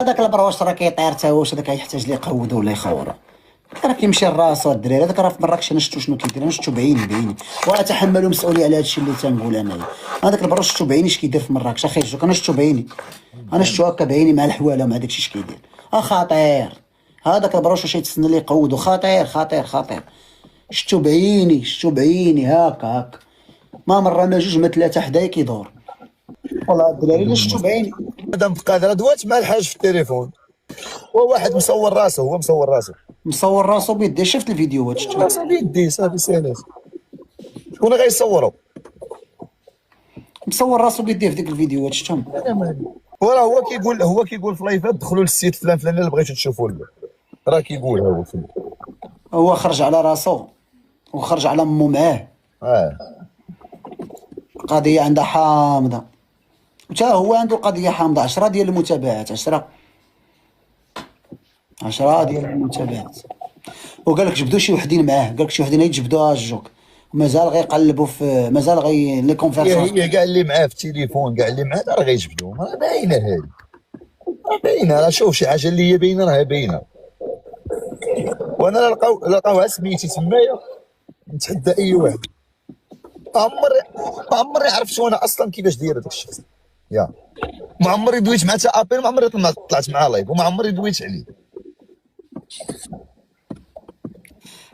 هذاك البروش راه كيطير تا هو، واش هذاك يحتاج لي يقودو ولا يخورو؟ راه كيمشي لراسو الدراري. هذاك راه في مراكش انا شفتو شنو كيدير، انا شفتو بعيني واتحمل مسؤوليه على هادشي اللي تنقول انايا. هذاك البروش شفتو بعيني اش كيدير في مراكش اخي جوك، انا شفتو بعيني، انا شفتو هكا بعيني مع الحواله مع داكشي اش كيدير. خطير هذاك البروش واش يتسنى لي يقودو، خطير. شفتو بعيني هكا ما مره ما جوج ما ثلاثه حدايا كيدور. والله الدراري اللي شفتو بعيني. مدام قادره دوات مع الحاج في التليفون، وواحد مصور راسه، هو مصور راسه مصور راسو بيديه، شفت الفيديوهات شفتو. صافي يدي صافي سالات. شكون غيصوروا؟ مصور راسو بيديه في ديك الفيديوهات شفتهم. وراه هو كيقول في لايفات دخلوا للسيت فلان اللي بغيتو تشوفوا له، راه كيقولها هو فين. هو خرج على راسو وخرج على امو معاه. اه القضيه عندها حامضه، وتا هو عنده قضيه حامضه. 10 ديال المتابعات، 10 ديال المتابعات. وقال لك جبدوا شي وحدين معاه، قال لك شي وحدين يتجبدوها الجوك، ومازال غيقلبوا في، مازال غي لي كونفيرساسيون. هي كاع اللي معاه في التليفون، كاع اللي معاه راه غيجبدوهم، راه باينه هادي، راه باينه. راه شوف شي حاجه اللي هي باينه راه باينه. وانا لقاوها سميتي تمايا نتحدى اي واحد. ما عمري عرفت وانا اصلا كيفاش داير هذاك الشخص، ما عمري دويت مع تا ابل، ما عمري طلعت معاه لايف، وما عمري دويت عليه.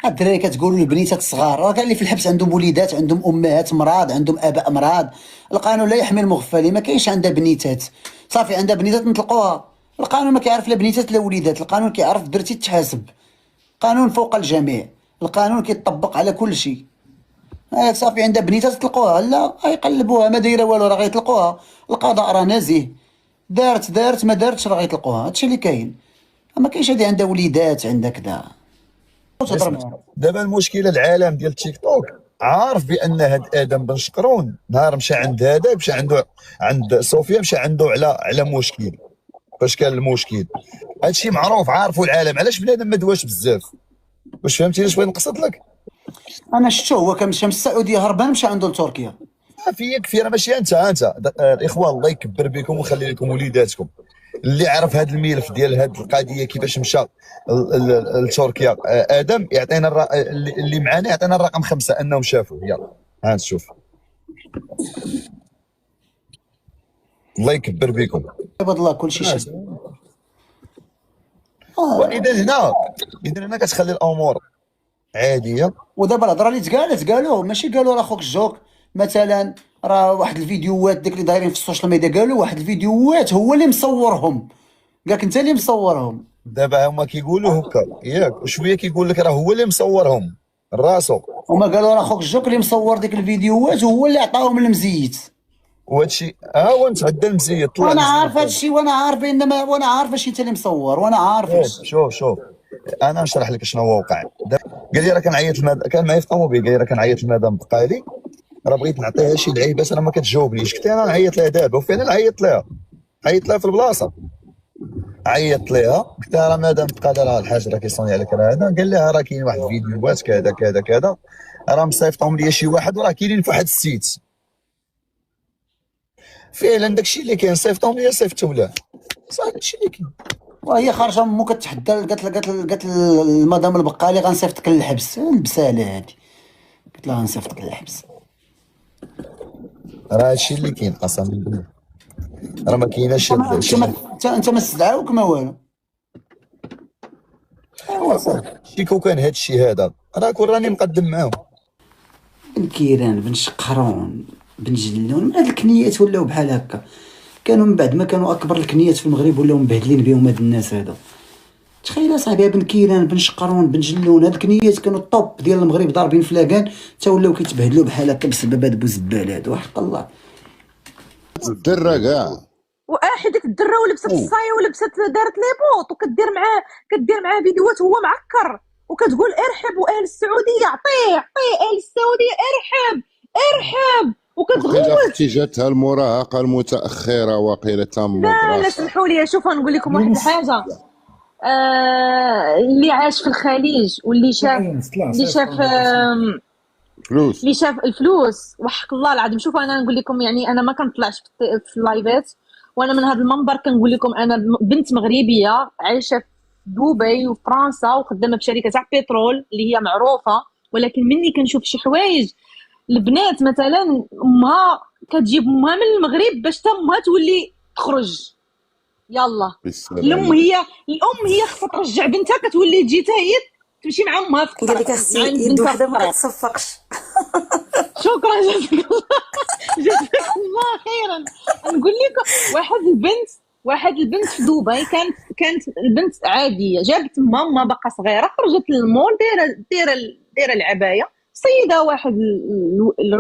الدراري كتقولوا البنيتات الصغار راه كاع اللي في الحبس عندهم وليدات، عندهم امهات مرض، عندهم اباء مرض. القانون لا يحمي المغفلين، ما كاينش عندها بنيتات صافي، عندها بنيتات نطلقوها. القانون ما كيعرف لا بنيتات لا وليدات، القانون كيعرف درتي تحاسب. قانون فوق الجميع، القانون كيطبق على كل شيء. صافي عندها بنيتات تطلقوها، لا غيقلبوها ما دايره والو راه غيطلقوها. القضاء راه نزيه، دارت ما دارتش راه غيطلقوها. هادشي اللي كاين. ما كاينش هادي عندها وليدات عندها كذا تهضر معاها. دابا المشكله العالم ديال تيك توك عارف بان هاد ادم بن شقرون نهار مشى عند هذا، مشى عند صوفيا، مشى عنده على مشكل. فاش كان المشكل هادشي معروف، عارفوا العالم. علاش بنادم ما دواش بزاف؟ واش فهمتيني اش بغيت نقصد لك؟ انا شفتو هو كمشى من السعوديه هربان مشى عنده لتركيا. يكفي راه ماشي انت الاخوان الله يكبر بكم ويخلي لكم وليداتكم. اللي عرف هذا الملف ديال هذه القضيه كيفاش مشى لتركيا ادم يعطينا اللي معنا يعطينا الرقم 5 انهم شافوه. يلا ها شوف، الله يكبر بكم. عباد الله كلشي شاف. واذا هنا كتخلي الامور عاديه. ودابا الهضره اللي تقالوا ماشي قالوا راه خوك الجوك مثلا، راه واحد الفيديوهات ديك اللي دايرين في السوشيال ميديا، قالوا واحد الفيديوهات هو اللي مصورهم، قالك انت اللي مصورهم. دابا هما كيقولوا هكا ياك، وشويه كيقول لك راه هو اللي مصورهم راسو. هما قالوا راه خوك الجوك اللي مصور ديك الفيديوهات وهو اللي عطاهم المزيت. وهادشي هو نتعدى المزيت طلع. وانا عارف هادشي، وانا عارف انما، وانا عارف اش انت اللي مصور، وانا عارف. شوف انا نشرح لك شنو وقع. قال لي راه كنعيط كان معايا في الطوموبيل، قال لي راه كنعيط لمدام بقالي، راه بغيت نعطيها شي لعيبات راه ما كتجاوبنيش. قلت لها انا نعيط لها دابا، وفعلا عيطت لها في البلاصه، عيطت لها قلت لها راه مدام بقالي راه الحاج راه كيصوني عليك راه هذا. قال لها راه كاين واحد الفيديوهات كذا كذا كذا راه مصيفطهم ليا شي واحد وراه كاينين في واحد السيت. فعلا داكشي اللي كاين صيفطهم ليا، صيفطو له صافي داكشي اللي كاين. وهي خارجه مو كتحدى، قالت المدام البقالي غنصيفطك للحبس. البساله هادي، قلت لها غنصيفطك للحبس. راه هادشي اللي كاين قسما بالله، راه ما كايناش انت ما استدعاوك ما والو. شي كون كان هادشي هذا راه كون راني مقدم معاهم. بن كيران، بن شقرون، بن جلون، هاد الكنيات ولاو بحال هكا. كانوا من بعد ما كانوا اكبر الكنيات في المغرب ولاو مبهدلين بهم هاد الناس هادو. تخيل اصاحبي، بن كيران، بن شقرون، بن جلون، هاد الكنيات كانوا الطوب ديال المغرب ضاربين في لاكان، تا ولاو كيتبهدلوا بحال هكا بسبب هاد بوزبال هادو. وحق الله الدرة كاع واحد ديك الدره ولبست الصايه ولبست دارت لي بوط كدير معاه فيديوهات وهو معكر وكتقول ارحبوا اهل السعوديه، عطيه اهل السعوديه ارحب وقيلا وكتغوت. اختي جاتها المراهقة المتأخرة وقيلا تم لا سمحوا لي، شوفوا نقول لكم واحد الحاجه. اللي عاش في الخليج واللي شاف فلوس. الفلوس، وحق الله العظيم. شوفوا انا نقول لكم يعني انا ما كنطلعش في اللايفات وانا من هذا المنبر كنقول لكم انا بنت مغربيه عايشه في دبي وفرنسا وخدامه في شركه تاع بترول اللي هي معروفه، ولكن مني كنشوف شي حوايج البنات مثلا امها كتجيب امها من المغرب باش تا امها تولي تخرج. يلا بالسلامة. الام هي خصها ترجع بنتها كتولي تجي حتى هي تمشي مع امها في قال لك مع خصي يد بنتها في وحده ما الطريق. كتصفقش. شكرا جزاك الله خيرا. نقول لكم واحد البنت في دبي كانت البنت عاديه، جابت ماما باقا صغيره، خرجت للمول دايره العبايه، صيدها واحد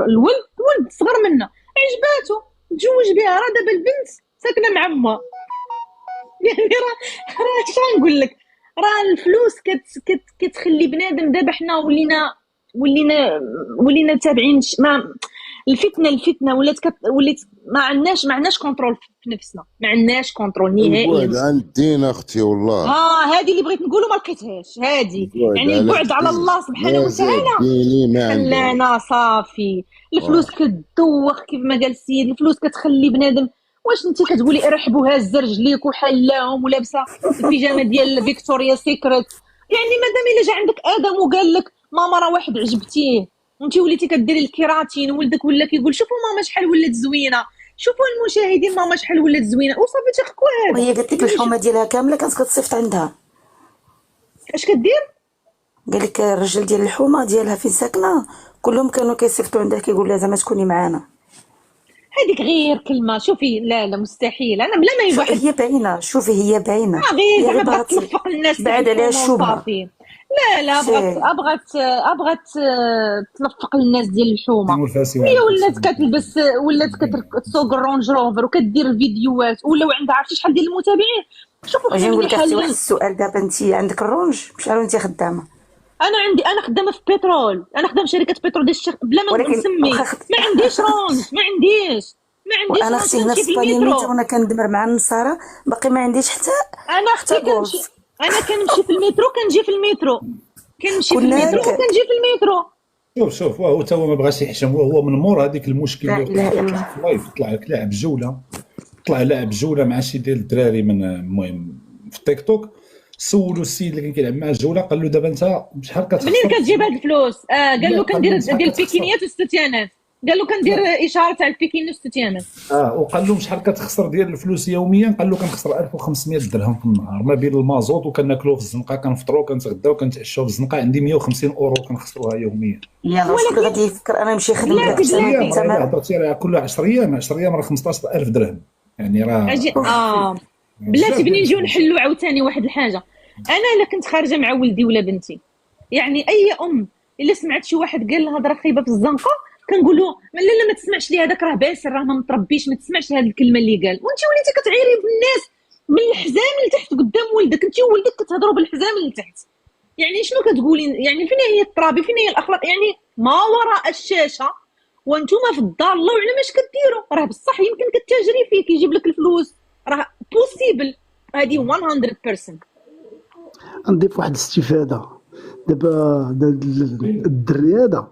الولد صغر منها عجباتو تزوج بها، راه دابا البنت ساكنه مع امها. يعني راه اش غنقول لك، راه الفلوس كتخلي بنادم. دابا حنا ولينا تابعين ما الفتنه ولات ما عندناش كنترول في نفسنا، ما عندناش كنترول نهائيا. البعد عن الدين اختي والله. هذه اللي بغيت نقولوا ما لقيتهاش، هذه البعد يعني على البعد على الدين. الله سبحانه ما زاد وتعالى ديني ما عنده. خلانا صافي. الفلوس كتدوخ كيف ما قال السيد، الفلوس كتخلي بنادم. واش انت كتقولي ارحب وهازه رجليك وحلاهم ولابسه البيجامه ديال فيكتوريا سيكريت؟ يعني مادام الا جا عندك ادم وقال لك ماما راه واحد عجبتيه وانت وليتي كديري الكيراتين، ولدك ولا كيقول شوفوا ماما شحال ولات زوينه، شوفوا المشاهدين ماما شحال ولات زوينه، وصافي تخكوا هذا. وهي قالت لك الحومه ديالها كامله كانت كتصيفط عندها. اش كدير؟ قال لك الرجل ديال الحومه ديالها فين ساكنه كلهم كانوا كيصيفطوا عندها، كيقول لها زعما تكوني معانا. هذيك غير كلمه. شوفي لا مستحيل، انا بلا ما واحد هي باينه، شوفي هي باينه، غير هي زعما غير بغات تلفق الناس بعد عليها الشبهه. صافي. لا بغات تلفق للناس ديال الحومه. هي ولات كتلبس، ولات كتسوق الرونج روفر وكدير الفيديوهات، ولاو عندها عرفتي شحال ديال المتابعين. شوفوا اجي نقول لك اختي واحد حاليا السؤال، دابا انت عندك الرونج بشحال وانت خدامه؟ انا خدامه في بترول، انا خدامه في شركه بترول ديال الشيخ بلا ما ولكن نسمي. ما عنديش رونج، ما عنديش وانا رونج. اختي هنا في كنمشي في اسبانيا المترو. ميت وانا كندمر مع النصارى باقي ما عنديش حتى انا اختي غوز. كنمشي في المترو، كنجي في المترو، كنمشي في كنا المترو وكنجي في المترو. شوف هو تا هو ما بغاش يحشم، هو من مور هذيك المشكل لا اللي اله الا وقع الله. في اللايف. طلع لاعب جوله مع شي ديال الدراري من المهم في التيك توك. سولوا السيد اللي كان كيلعب معاه الجوله، قال له دابا انت بشحال كتخسر منين كتجيب هاد الفلوس؟ قال له لا، كندير قال له ديال البيكينيات والستيانات، قال له كندير اشاره تاع البيكين والستيانات. وقال له شحال كتخسر ديال الفلوس يوميا؟ قال له كنخسر 1500 درهم في النهار، ما بين المازوط وكناكلو في الزنقه، كنفطروا كنتغداو كنتعشاو في الزنقه، عندي 150 اورو كنخسروها يوميا. يلا واش كل غادي يفكر انا نمشي نخدم لا داك السنه بلاتي. كنت راه ما هضرتي راه كل 10 ايام راه 15000 درهم، يعني راه بلاتي بني نجيو نحلوا عاوتاني واحد الحاجه. انا الا كنت خارجه مع ولدي ولا بنتي، يعني اي ام الا سمعت شي واحد قال لها هضره خايبه في الزنقه كنقول له لا ما تسمعش ليه، هذاك راه باسل، راه ما متربيش، ما تسمعش هذه الكلمه اللي قال. وانت وليتي كتعيري في الناس من الحزام اللي تحت قدام ولدك، انت وولدك كتهضروا بالحزام اللي تحت. يعني شنو كتقولين؟ يعني فين هي الترابي، فين هي الاخلاق؟ يعني ما وراء الشاشه وانتم في الدار الله اعلم اش كديروا. راه بصح يمكن كتاجري فيه كيجيب لك الفلوس، راه بوسيبل، هذه 100%. نضيف واحد الاستفاده. دابا الدري هذا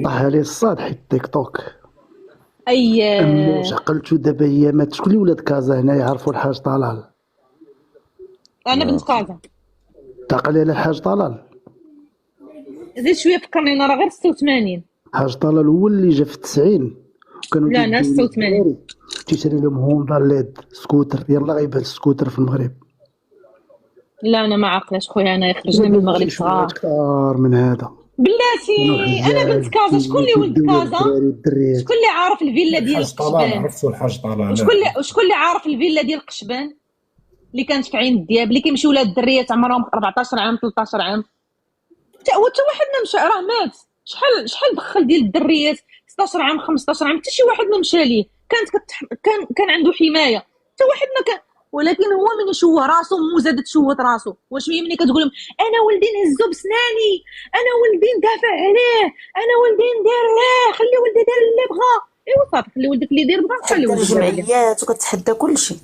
طاح عليه الصاد حيت تيك توك. واش عقلتو دابا هي مات؟ شكون اللي ولاد كازا هنا يعرفوا الحاج طلال؟ انا بنت كازا. تعقلي على الحاج طلال؟ زيد شويه فكرني، انا راه غير 86. الحاج طلال هو اللي جا في 90 وكانوا لا انا 86. تيشري لهم هوندا ليد سكوتر، يلا غيبان السكوتر في المغرب. لا انا ما عاقلاش خويا، انا خرجنا من المغرب صغار اكثر من هذا. بلاتي انا بنت كازا. شكون اللي ولد كازا؟ شكون اللي عارف الفيلا ديال القشبان؟ عرفتوا الحاج طلال؟ شكون اللي عارف الفيلا ديال القشبان اللي كانت في عين الدياب، اللي كيمشيو ولاد الدريات عمرهم 14 عام 13 عام؟ حتى واحد ما مشى، راه مات. شحال دخل ديال الدريات 16 عام 15 عام، حتى شي واحد ما مشى ليه. كان عنده حمايه، حتى واحد ما كان. ولكن هو من يشوه راسو مو زادت تشوت راسو. واش ملي كتقول لهم انا ولدي نهزو بسناني، انا ولدي ندافع عليه، انا ولدي ندير له، خلي ولدي يدير اللي بغا. ايوا صافي خلي ولدك اللي يدير بغا، خلي تحدى ولدك. الجمعيات وكتحدى كلشي.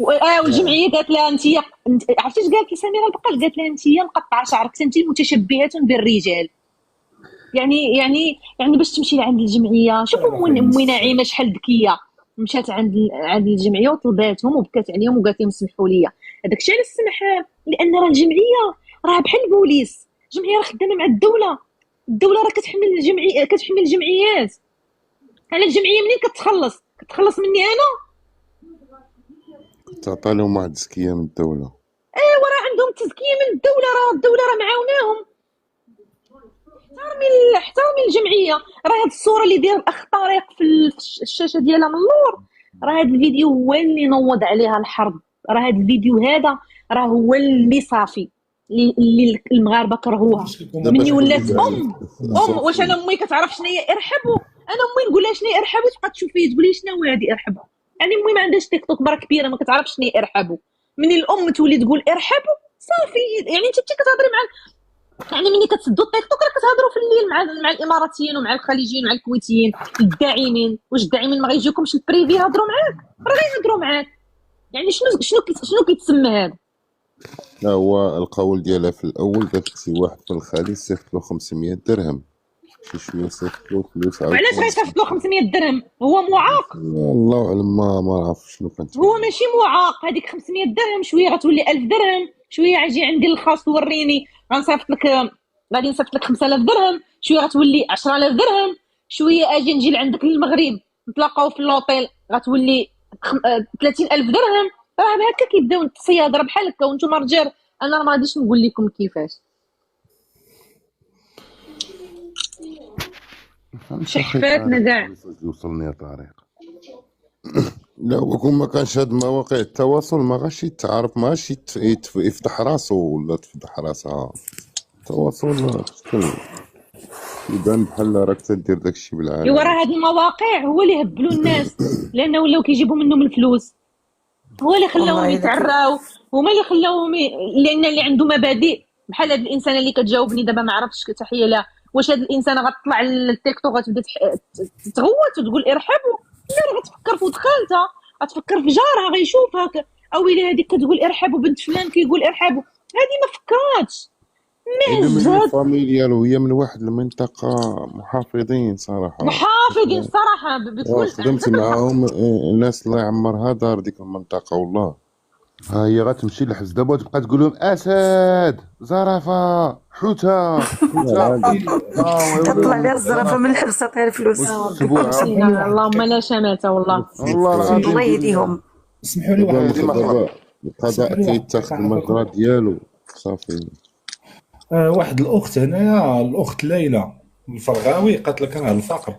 والجمعيه قالت لها انت عرفتي اش قالت لي سميره البقال؟ قالت لها انت مقطعه شعرك، انت متشبهه بالرجال. يعني باش تمشي لعند الجمعيه. شوفوا امي نعيمه شحال ذكيه، مشات عند الجمعيه وطلباتهم وبكات عليهم وقالت لهم سمحوا لي. هذاك الشيء علاش سمح؟ لان راه الجمعيه راه بحال البوليس، الجمعيه راه خدامه مع الدوله، الدوله راه كتحمل الجمعيه، كتحمل الجمعيات. انا الجمعيه منين كتخلص مني انا؟ تعطى لهم واحد التزكية من الدولة. وراه عندهم تزكيه من الدوله، راه الدوله راه معاوناهم. احترمي الجمعيه. راه هاد الصوره اللي داير الاخ طارق في الشاشه ديالها من اللور، راه هاد الفيديو هو اللي نوض عليها الحرب. راه هاد الفيديو هذا راه هو اللي صافي اللي المغاربه كرهوها مني ولات واش انا امي كتعرف شنو هي ارحبوا؟ انا امي نقول لها شنو هي ارحبوا تبقى تشوف فيا تقول لي شنو هادي ارحبوا؟ يعني امي ما عندهاش تيك توك برا كبيره ما كتعرفش شنو هي ارحبوا. من الام تولي تقول ارحبوا صافي. يعني انت كتهضري مع، يعني ملي كتسدوا التيك توك راه كتهضروا في الليل مع الاماراتيين ومع الخليجيين ومع الكويتيين الداعمين. واش الداعمين ما غيجيوكمش البريفي يهضروا معاك؟ راه غيهضروا معاك. يعني شنو كيتسمى هذا؟ لا هو القول ديالها في الأول قالت شي واحد في الخليج صيفط له 500 درهم، شي شوية صيفط له فلوس عاود. وعلاش غيصيفط له 500 درهم؟ هو معاق؟ الله أعلم ما عرف شنو كانت. هو ماشي معاق. هذيك 500 درهم شويه غتولي 1000 درهم، شويه غيجي عندي الخاص وريني غنصيفط لك، غادي نصيفط لك 5000 درهم، شويه غتولي 10000 درهم، شويه اجي نجي لعندك للمغرب نتلاقاو في اللوطيل غتولي 30000 درهم. راه هكا كيبداو التصياد، راه بحال هكا. وانتم رجال انا ما غاديش نقول لكم كيفاش. شحفاتنا كاع. يوصلني يا طارق. لا وكون ما كانش هاد مواقع التواصل ما غاش يتعرف، ما غاش يفتح راسو ولا تفتح راسها. التواصل يبان بحال راك تدير داكشي بالعالم. ايوا راه هاد المواقع هو اللي هبلوا الناس لانه ولاو كيجيبوا منهم الفلوس، هو اللي خلاوهم يتعراو، هما اللي خلاوهم لان اللي عنده مبادئ بحال هاد الانسانه اللي كتجاوبني دابا ما عرفتش تحيه لها. واش هاد الانسانه غتطلع للتيك توك غتبدا تغوت وتقول ارحبوا؟ لا راه غتفكر في ولد خالتها، غتفكر في جارها غيشوفها اويلي هذيك كتقول ارحبوا بنت فلان كيقول ارحبوا. هذه ما فكراتش من فاميليال وهي من واحد المنطقة محافظين صراحة. محافظين صراحة بكل. خدمت معاهم الناس الله يعمرها دار ديك المنطقة والله. ها هي غتمشي للحبس دابا وتبقى تقول لهم اسد زرافه حوته تطلع لها الزرافه من الحبس تعطيها الفلوس. اللهم لا شماتة والله. الله يهديهم. اسمحوا لي واحد القضاء كيتاخذ المجرى ديالو صافي. واحد الاخت هنايا، الاخت ليلى الفرغاوي قالت لك راه الفقر.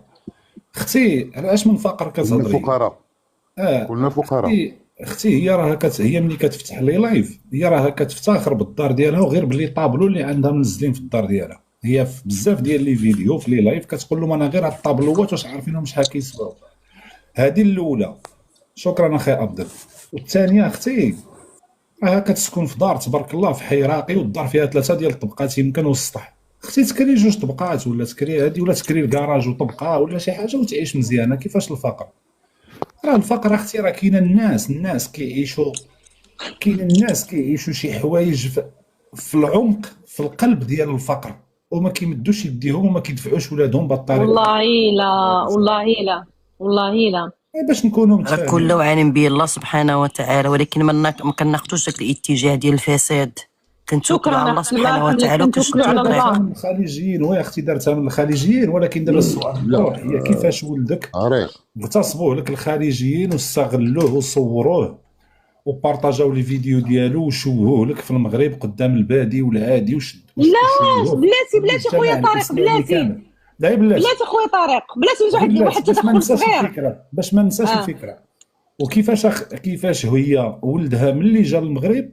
اختي علاش من فقر كتهضري؟ كلنا فقراء. كلنا فقراء. اختي هي راها هي ملي كتفتح لي لايف هي راها كتفتخر بالدار ديالها وغير باللي طابلو اللي عندها منزلين في الدار ديالها. هي في بزاف ديال لي فيديو في لي لايف كتقول لهم انا غير هاد الطابلوات واش عارفينهم شحال كيسواو. هذه الاولى. شكرا اخي عبد. والثانيه اختي راها كتسكن في دار تبارك الله في حي راقي، والدار فيها 3 ديال الطبقات يمكن والسطح. اختي تكري 2 طبقات ولا تكري هذه ولا تكري الكراج وطبقه ولا شي حاجه وتعيش مزيانه. كيفاش الفقر؟ راه الفقر اختي راه كاين الناس كيعيشوا، كاين الناس كيعيشوا شي حوايج في العمق في القلب ديال الفقر وما كيمدوش يديهم وما كيدفعوش ولادهم بالطريقه. والله لا والله لا والله لا. باش نكونوا متفاهمين. كل عالم به الله سبحانه وتعالى، ولكن ما كناخذوش داك الاتجاه ديال الفساد. كنتوكلوا على الله سبحانه وتعالى وكنشكروا على الله. من الخليجيين ويا اختي دارتها من الخليجيين، ولكن دابا السؤال هي كيفاش ولدك اغتصبوه لك الخليجيين واستغلوه وصوروه وبارطاجاو لي فيديو ديالو وشوهوه لك في المغرب قدام البادي والعادي لا بلاتي خويا طارق بلاتي. لا بلاتي خويا طارق بلاتي واحد تدخل صغير باش ما ننساش الفكره. وكيفاش هي ولدها ملي جا للمغرب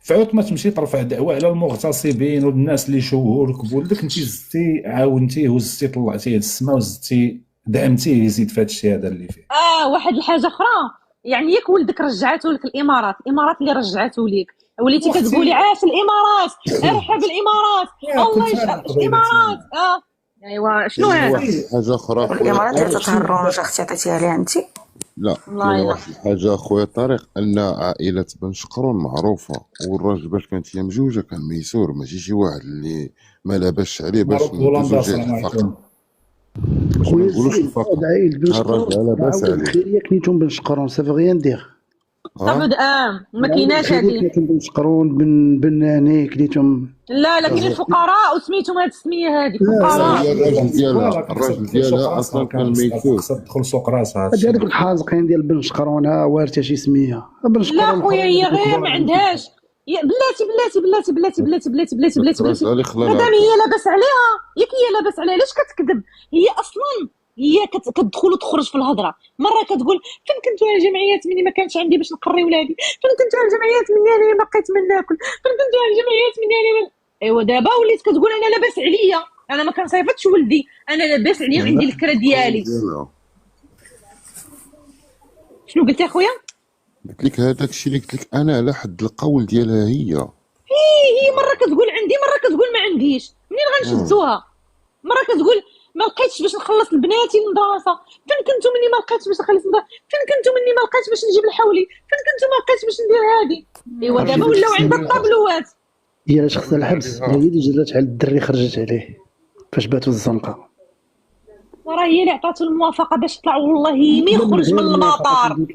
فعوت ما تمشي ترفع دعوه على المغتصبين والناس اللي شوهوا لك بولدك، انت زدتي عاونتيه وزدتي طلعتيه للسما وزدتي دعمتيه يزيد في هذا الشيء هذا اللي فيه. واحد الحاجه اخرى، يعني ياك ولدك رجعته لك الامارات اللي رجعته ليك وليتي كتقولي عاش الامارات ارحب الامارات الله يشرح الامارات. ايوا شنو هذا؟ حاجه اخرى الامارات اللي تتهرون اختي عطيتيها ليها انت. لا واحد الحاجه اخويا طارق ان عائله بن شقرون معروفه، والراجل باش كانت هي مجوجه كان ميسور، ماشي شي واحد اللي ما لاباش عليه باش ندوزو جهه الفقر. باش ما خويا نقولوش السيد الفقر. عايل بن ها الراجل شقرون لاباس معاود عليه. الخيريه كنيتهم بن شقرون سافي غيان دير صافي ما كايناش الخيريه هذه. كنيتهم بن شقرون بن ناني كنيتهم لا كاين الفقراء وسميتهم هذه السميه هذه فقراء. هي الراجل ديالها فوالا الراجل تدخل سوق ديالها راسها، اصلا كان ميتوت. تدخل سوق راسها هادي هادشي. هذوك الحازقين ديال بن شقرون ها وارثه شي سميه بن شقرون لا خويا هي غير ما عندهاش بلاتي على خلال مادام هي لاباس عليها ياك هي لاباس عليها علاش كتكذب؟ هي اصلا هي كتدخل وتخرج في الهضره. مره كتقول فين كنتو على الجمعيات مني ما كانش عندي باش نقري ولادي، فين كنتو على الجمعيات مني انا ما بقيت من ناكل، فين كنتو على الجمعيات مني انا ايوا دابا وليت كتقول انا لاباس عليا، انا ما كنصيفطش ولدي، انا لاباس عليا وعندي الكرا ديالي. شنو قلت اخويا؟ قلت لك هذاك الشيء اللي قلت لك انا على حد القول ديالها هي مره كتقول عندي مره كتقول ما عنديش. منين غنشدوها؟ مره كتقول ما لقيتش باش نخلص لبناتي المدرسه، فين كنتو مني ما لقيتش باش نخلص فين كنتو مني ما لقيتش باش نجيب لحولي، فين كنتو ما لقيتش باش ندير هادي. ايوا دابا ولاو عندها الطابلوات. هي علاش خصها الحبس؟ هي اللي جرات على الدري خرجت عليه فاش باتوا الزنقه. راه هي اللي عطاتو الموافقه باش طلع والله ما يخرج من المطار.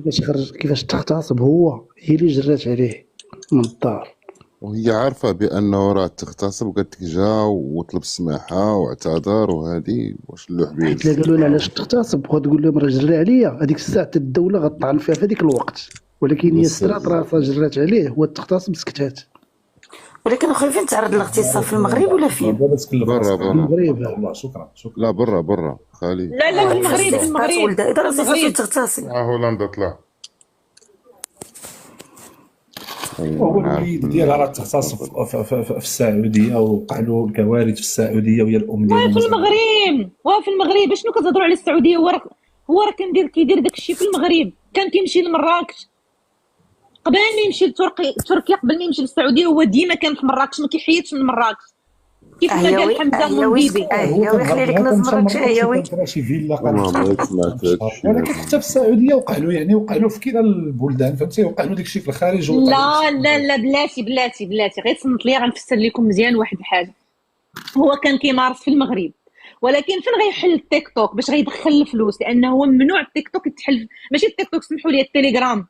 كيفاش تغتصب هو، هي اللي جرات عليه من الدار وهي عارفه بانه راه تغتصب وقالت لك جا وطلب السماحه واعتذر وهذه واش اللوح بيه. حيت لا قالوا لها علاش تغتصب وتقول لهم راه جرى عليا، هذيك الساعه حتى الدوله غطعن فيها في هذيك الوقت، ولكن هي سرات راسها جرات عليه هو تغتصب سكتات. ولكن اخويا فين تعرض للاغتصاب في المغرب ولا فين؟ برا المغرب والله شكرا لا برا خالي. لا في المغرب ولدها اذا راه تغتصب. هولندا طلع. وهو الوليد ديالها راه تغتصب في السعوديه ووقع له الكوارث في السعوديه وهي الام ديالو. في المغرب شنو كتهضروا على السعوديه؟ هو راه كيدير داك الشيء في المغرب، كان كيمشي لمراكش قبل ما يمشي لتركيا قبل ما يمشي للسعوديه، هو ديما كان في مراكش ما كيحيدش من مراكش كيف ما قال حمزه مبيبي. هي خلي لك ناس مراكش هي شي فيلا ولكن حتى في السعوديه وقع له في كلا البلدان فهمتي، وقع له داكشي في الخارج. لا بلاتي غير صنت لي غنفسر لكم مزيان واحد الحاجه. هو كان كيمارس في المغرب، ولكن فين غيحل التيك توك باش غيدخل الفلوس؟ لانه هو ممنوع التيك توك يتحل، ماشي التيك توك سمحوا لي، التليجرام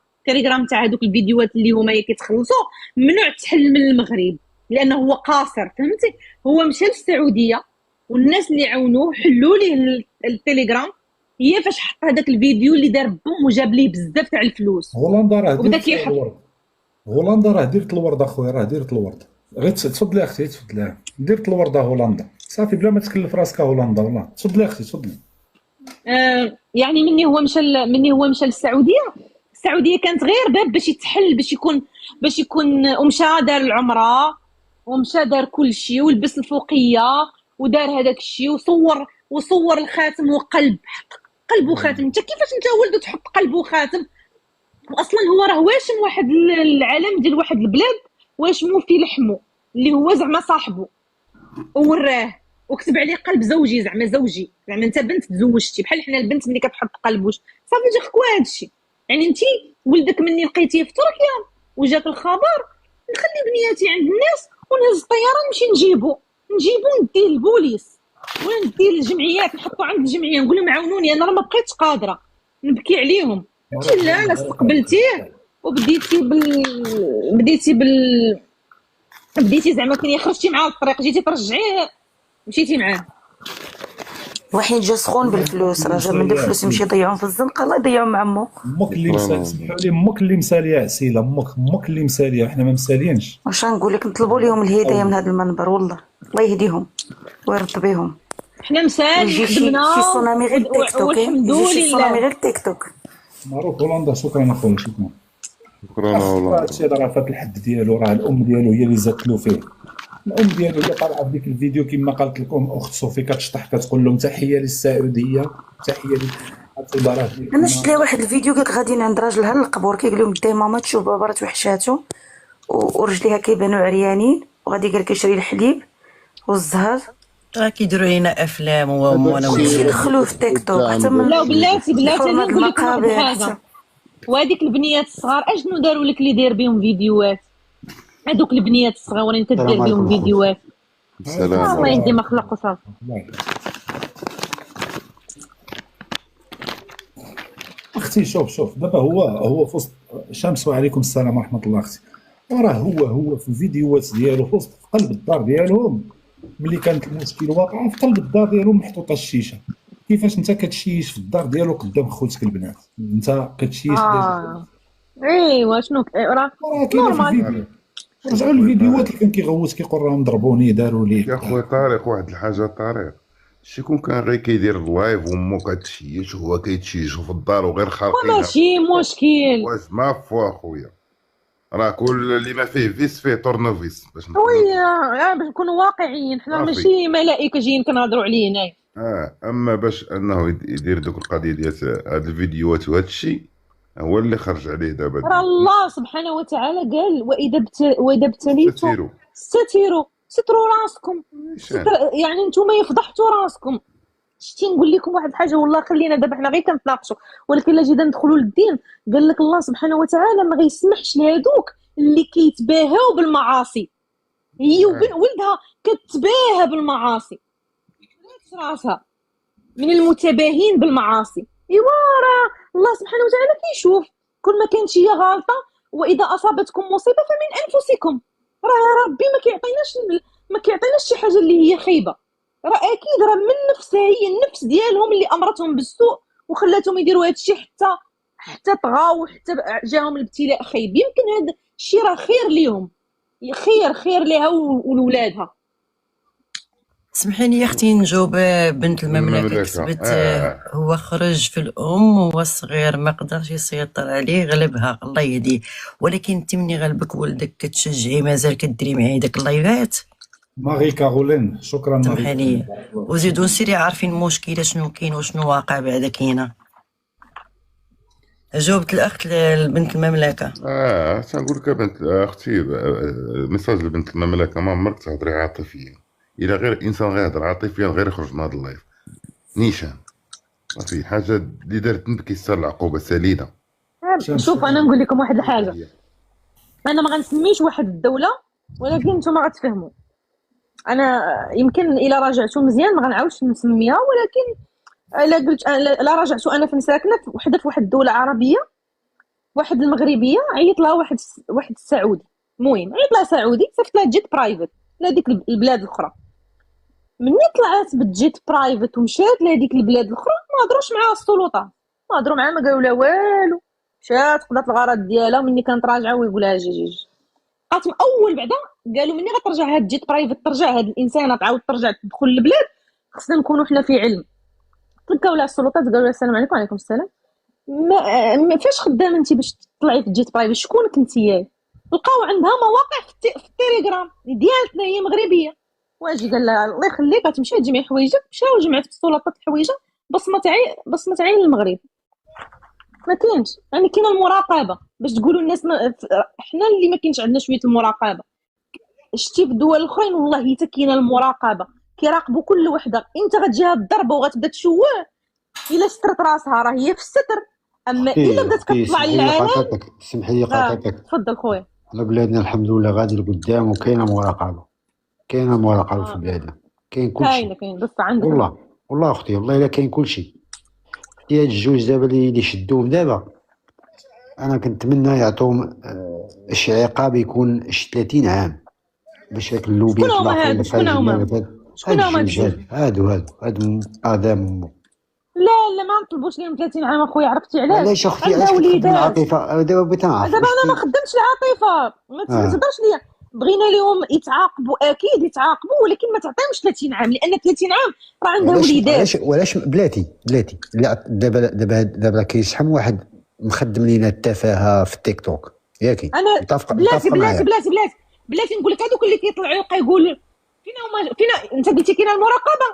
تاع هذوك الفيديوهات اللي هما كيتخلصوا ممنوع تحل من المغرب لانه هو قاصر فهمتي. هو مشى للسعوديه والناس اللي عاونوه حلوا ليه التليجرام، هي فاش حط هذاك الفيديو اللي دار بوم وجاب ليه بزاف تاع الفلوس. هولندا راه ديرت الورد اخويا، راه ديرت الورد. غير تفضلي اختي تفضلي، ديرت الورد هولندا صافي بلا ما تكلف راسك هولندا. والله تفضلي اختي تفضلي. يعني مني هو مشى السعوديه كانت غير باب باش يتحل باش يكون ومشى دار العمره ومشى دار كل شيء ولبس الفوقيه ودار هذاك الشيء وصور الخاتم وقلب، حط قلب وخاتم. انت كيفاش انت ولد تحط قلب وخاتم؟ واصلا هو راه واشم واحد العلم ديال واحد البلاد واشمو في لحمه اللي هو زعما صاحبه ووراه وكتب عليه قلب زوجي، زعما انت بنت تزوجتي بحال حنا البنت ملي كتحط قلب واش صافي جا خكوا هادشي. يعني انت ولدك مني لقيتيه في تركيا وجاك الخبر نخلي بنياتي عند الناس ونهز الطياره نمشي نجيبو نديه للبوليس ولا نديه للجمعيات نحطو عند الجمعيه نقول لهم عاونوني انا راه ما بقيتش قادره نبكي عليهم. انت لا استقبلتيه وبديتي بديتي زعما كنتي خرجتي معاه الطريق جيتي ترجعيه مشيتي معاه. وحين جا سخون بالفلوس راه جا من الفلوس يمشي يضيعهم في الزنقه الله يضيعهم مع عمو. امك اللي سمحوا لي امك اللي مساليه عسيله، امك اللي مساليه حنا ما مساليينش. واش غنقول لك نطلبوا لهم الهدايه من هذا المنبر والله الله يهديهم ويرد بهم. حنا مسالين خدمنا شي صونامي غير تيك توك شي صونامي غير تيك توك. معروف هولندا شكرا اخويا شكرا هولندا. هادشي هذا راه فات الحد ديالو، راه الام ديالو هي اللي زادت له فيه. الام ديالو هي طالعه في ديك الفيديو كما قالت لكم اخت صوفي كتشطح كتقول لهم تحيه للسعوديه تحيه للاداره. انا شفت لها واحد الفيديو كيك غاديين عند راجلها للقبور كيقول لهم داي ماما تشوف بابا راه توحشاتو ورجليها كيبانوا عريانين وغادي قال كيشري الحليب والزهر. راه كيديروا لينا افلام وانا كلشي دخلوه في تيك توك حتى من لا بلاتي انا نقول لكم حاجه. وهذيك البنيات الصغار اشنو داروا لك اللي داير بهم فيديوهات؟ هذوك البنيات الصغيورين كدير بهم فيديوهات. سلام الله يهدي ما خلق وصافي. اختي شوف دابا هو في وسط شمس، وعليكم السلام ورحمه الله اختي. وراه هو في الفيديوهات ديالو في وسط في قلب الدار ديالهم، ملي كانت المشكل واقع في قلب الدار ديالهم محطوطه الشيشه. كيفاش انت كتشيش في الدار ديالو قدام خوتك البنات؟ انت كتشيش ايوا شنو راه راه كاينه في نورمال. الفيديو. رجعوا للفيديوهات اللي كان كيغوت كيقول راهم ضربوني داروا لي. يا خويا طارق، واحد الحاجه طارق، شكون كان غير كيدير اللايف وامو كتشيش وهو كيتشيش في الدار وغير خارقين ماشي مشكل. واش ما فوا خويا، راه كل اللي ما فيه فيس فيه طورنوفيس باش باش نكونوا واقعيين، حنا صافي. ماشي ملائكه جايين كنهضروا عليه هنايا. اما باش انه يدير دوك القضيه ديال هاد الفيديوهات وهاد الشيء هو اللي خرج عليه دابا. راه الله سبحانه وتعالى قال واذا ابتليتم ستروا راسكم. يعني نتوما يفضحتوا راسكم. شتي نقول لكم واحد الحاجه، والله خلينا دابا حنا غير كنتناقشوا، ولكن الا جينا ندخلوا للدين قال لك الله سبحانه وتعالى ما غيسمحش لهادوك اللي كيتباهاو بالمعاصي. هي ولدها كتباهى بالمعاصي، راسها من المتباهين بالمعاصي. ايوا راه الله سبحانه وتعالى كيشوف كل ما كانت هي غلطه. واذا اصابتكم مصيبه فمن انفسكم. راه ربي ما كيعطيناش شي حاجه اللي هي خيبه. راه اكيد راه من نفسها، هي النفس ديالهم اللي امرتهم بالسوء وخلاتهم يديروا هذا الشيء حتى طغاو وحتى جاهم الابتلاء خايب. يمكن هذا الشيء راه خير ليهم، خير ليها ولولادها. سمحيني يا اختي نجاوب بنت المملكه. كتبت هو خرج في الام وهو صغير ما قدرش يسيطر عليه غلبها الله يهديه. ولكن انت مني غلبك ولدك كتشجعي مازال كديري معايا داك اللايفات. ماغي كارولين شكرا. سمحيني وزيدوا سيري عارفين المشكله شنو كاين وشنو واقع بعدا كاينه. جاوبت الاخت لبنت المملكه. تنقول لك بنت اختي، ميساج لبنت المملكه، ما عمرك تهضري عاطفيا. الى غير الانسان غيهضر عاطفيا غير يخرج من هذا اللايف نيشان. صافي حاجه اللي دارت نبكي يستاهل العقوبه سليله. شوف انا نقول لكم واحد الحاجه، انا ما غنسميش واحد الدوله ولكن نتوما غتفهموا. انا يمكن الا راجعتوا مزيان ما غنعاودش نسميها، ولكن الا قلت لا راجعتوا انا فين ساكنه في واحد الدوله عربيه، واحد المغربيه عيط لها واحد السعودي. المهم عيط لها سعودي صيفط لها جيت برايفت لهذيك البلاد الاخرى. مني طلعت بالجيت برايفت ومشات لهذيك البلاد الاخرى ما هضروش معاها السلطات، ما هضروا معاها، ما قالوا لها والو. مشات قضات الغرض ديالها، ومني كانت راجعه ويقول لها جي بقات اول بعدا قالوا مني غترجع هاد الجيت برايفت، ترجع هاد الانسانه تعاود ترجع تدخل البلاد، خصنا نكونوا حنا في علم. تلقاو لها السلطات قالوا لها السلام عليكم. وعليكم السلام. ما فاش خدامه انت باش تطلعي في الجيت برايفت؟ شكون كنتي؟ لقاو عندها مواقع في التليجرام ديالتنا، هي مغربيه. واجي قال لها الله يخليك غتمشي تجمعي حوايجك. مشاو جمعت السلطات الحوايجه بصمه عين المغرب. ما كاينش يعني كاينه المراقبه باش تقولوا الناس حنا اللي ما كاينش عندنا شويه المراقبه. شتي في الدول الاخرين والله حتى كاينه المراقبه، كيراقبوا كل وحده. انت غتجيها الضربه وغتبدا تشوه، الا سترت راسها راه هي في الستر. اما الا بدات كتطلع للعالم. سمحي لي قاطعتك. تفضل خويا. على بلادنا الحمد لله غادي لقدام وكاينه مراقبه، كاينه مراقبه في بلادنا، كاين كلشي. كاين بس عندك والله اختي والله الا كاين كلشي. هاد الجوج دابا اللي شدوهم دابا، انا كنتمنى يعطوهم شي عقاب يكون شي 30 عام باش هاك اللوبيات الاخرين. شكون هما هادو اعدام. لا ما نطلبوش لهم 30 عام اخويا. عرفتي علاش اختي؟ علاش كتخدم العاطفه دابا؟ بغيت نعرف. دابا انا ما خدمتش العاطفه، ما تهضرش ليا. بغينا لهم يتعاقبوا، اكيد يتعاقبوا، ولكن ما تعطيهمش 30 عام، لان 30 عام راه عندها وليدات. ولاش بلاتي دابا كيشحم واحد مخدم لينا التفاهه في التيك توك ياكي. انا بلاتي نقول لك هذوك اللي كيطلعوا يبقى يقول فينا انت قلتي كاينه المراقبه.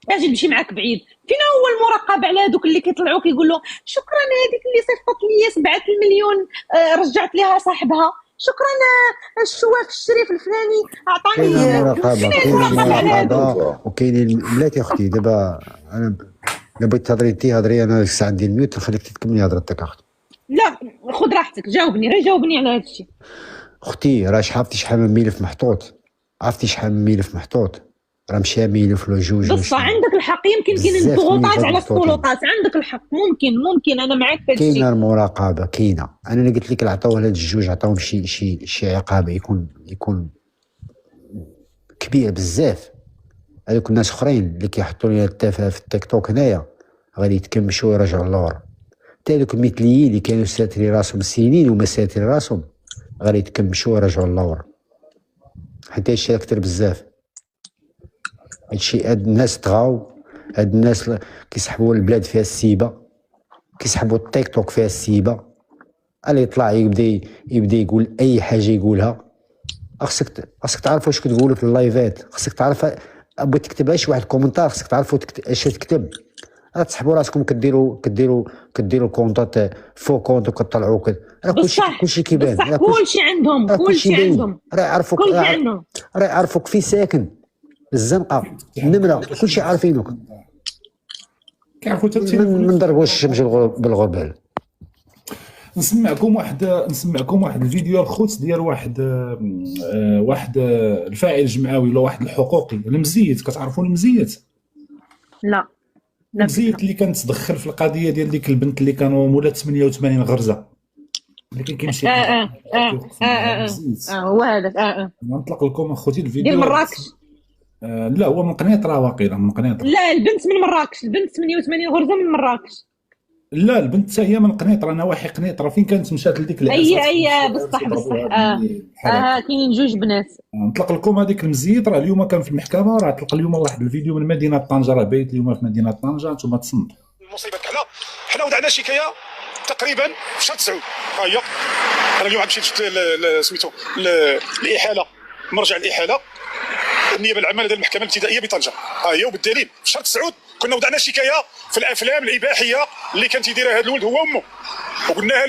اجي نمشي معاك بعيد. فين هو المراقبه على هذوك اللي كيطلعوا كيقول له شكرا هذيك اللي صيفطت لي 7 المليون رجعت لها صاحبها، شكرا الشواف الشريف الفلاني عطاني. كاين المراقبه وكاين بلاتي اختي. دابا انا بغيت تهضري هضري، انا الساعه ندير ميوت نخليك تكملي هضرتك اختي. لا خذ راحتك، جاوبني على هذا الشيء. اختي راه عرفتي شحال من ملف محطوط؟ راه مشى ميلو في جوج. بصح عندك الحق، يمكن كاين بزاف الضغوطات من على الضغوطات. السلطات، عندك الحق، ممكن انا معاك في هذا الشيء. كاينه المراقبه، كاينه. انا اللي قلت لك عطاوه لهاد الجوج، عطاوهم شي عقاب يكون كبير بزاف. هذوك الناس اخرين اللي كيحطوا لنا التافهه في التيك توك هنايا غادي يتكمشوا ويرجعوا للور. حتى هذوك المثليين اللي كانوا ساترين راسهم سنين وما ساترين راسهم غادي يتكمشوا ويرجعوا للور. حتى هادشي كتر بزاف. هادشي هاد الناس طغاو، هاد الناس كيسحبوا البلاد فيها السيبه، كيسحبوا التيك توك فيها السيبه. اللي يطلع يبدا يقول اي حاجه يقولها. خاصك تعرف واش كتقولوا في اللايفات، خاصك تعرف. بغيت تكتب شي واحد كومنتار خاصك تعرفوا اش تكتب. تسحبوا راسكم كديروا كونطات فو كونط وكطلعوا راه كلشي كيبان. بصح كلشي عندهم راه يعرفوك في ساكن الزنقه النمره، كلشي عارفينك. كيعرفوا من ضربوش الشمس بالغربال. نسمعكم واحد الفيديو الخوت ديال واحد الفاعل جمعوي ولا واحد الحقوقي المزيت. كتعرفوا المزيت؟ لا المزيت اللي كانت تدخل في القضيه ديال ديك البنت اللي كانوا مولات 88 غرزه، اللي كان كيمشي هو هذاك. نطلق لكم اخوتي الفيديو ديال مراكش. لا هو من قنيطره واقيلا، من قنيطره. لا البنت من مراكش، البنت 88 غرزه من مراكش. لا البنت حتى هي من قنيطره، نواحي قنيطره. فين كانت مشات لديك اي بصح كاينين جوج بنات. نطلق لكم هذيك المزيت. راه اليوم كان في المحكمه، راه طلق اليوم واحد الفيديو من مدينه طنجه. راه بايت اليوم في مدينه طنجه، نتوما تصنتوا. المصيبه تاعنا حنا ودعنا شكايه تقريبا في شهر 9. ها هي انا اليوم غنمشي سميتو الاحاله، مرجع الاحاله النيابه العامه لدى المحكمه الابتدائيه بطنجه. ها هي وبالدليل في شهر 9 كنا وضعنا شكايه في الافلام الاباحيه اللي كانت يديرها هذا الولد هو وامه، وقلناها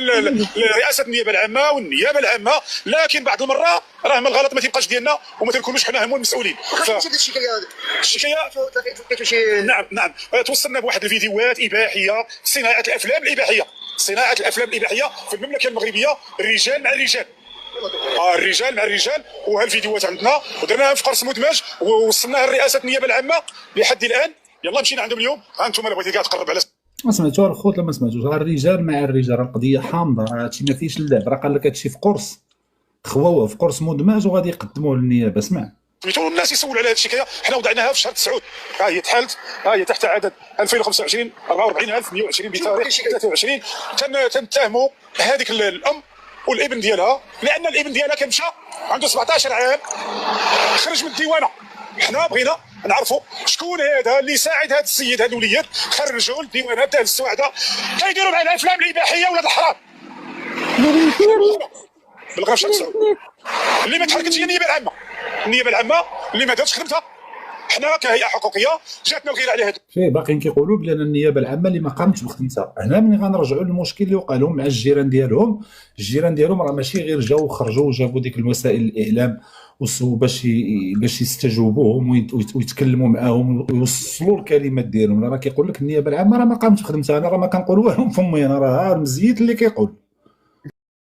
لرئاسه النيابه العامه والنيابه العامه، لكن بعض المره راه من الغلط ما تيبقاش ديالنا وما تنكونوش حنا هما المسؤولين. الشكايه نعم توصلنا بواحد الفيديوهات اباحيه، صناعه الافلام الاباحيه في المملكه المغربيه، الرجال مع الرجال. الرجال مع الرجال، وهالفيديوهات عندنا ودرناها في قرص مدمج ووصلناها لرئاسه النيابه العامه لحد الان. يلا مشينا عندهم اليوم. ها انتم الا بغيتي كاع تقرب على ما سمعتوا الخوت ولا ما سمعتوش؟ راه الرجال مع الرجال، القضيه حامضه، راه هادشي ما فيهش اللعب. راه قال لك هادشي في قرص خواوه، في قرص مدمج، وغادي يقدموه للنيابه. اسمع الناس يسولوا على هذه الشكايه. حنا وضعناها في شهر 9. ها هي تحالت، ها هي تحت عدد 2025 44120 بتاريخ 23. تنتهموا هذيك الام والابن ديالها، لان الابن ديالها كان مشى عنده 17 عام خرج من الديوانه. حنا بغينا نعرفوا شكون هذا اللي ساعد هذا السيد، هذا الوليد خرجوا للديوانه تاع السواعده كيديروا مع الافلام الاباحيه ولاد الحرام. بالغرب شهر 9 اللي ما تحركتش هي النيابه العامه اللي ما دارتش خدمتها. حنا كهيئه حقوقيه جاتنا الغيره على هذا شي. باقيين كيقولوا بان النيابه العامه اللي ما قامتش بخدمتها. هنا ملي غنرجعوا للمشكل اللي وقع لهم مع الجيران ديالهم راه ماشي غير جاو وخرجوا وجابوا ديك الوسائل الاعلام باش يستجوبوهم ويتكلموا معاهم ويوصلوا الكلمات ديالهم. راه كيقول لك النيابه العامه راه ما قامتش بخدمتها. انا راه ما كنقول والو فمي، انا راه المزيت اللي كيقول.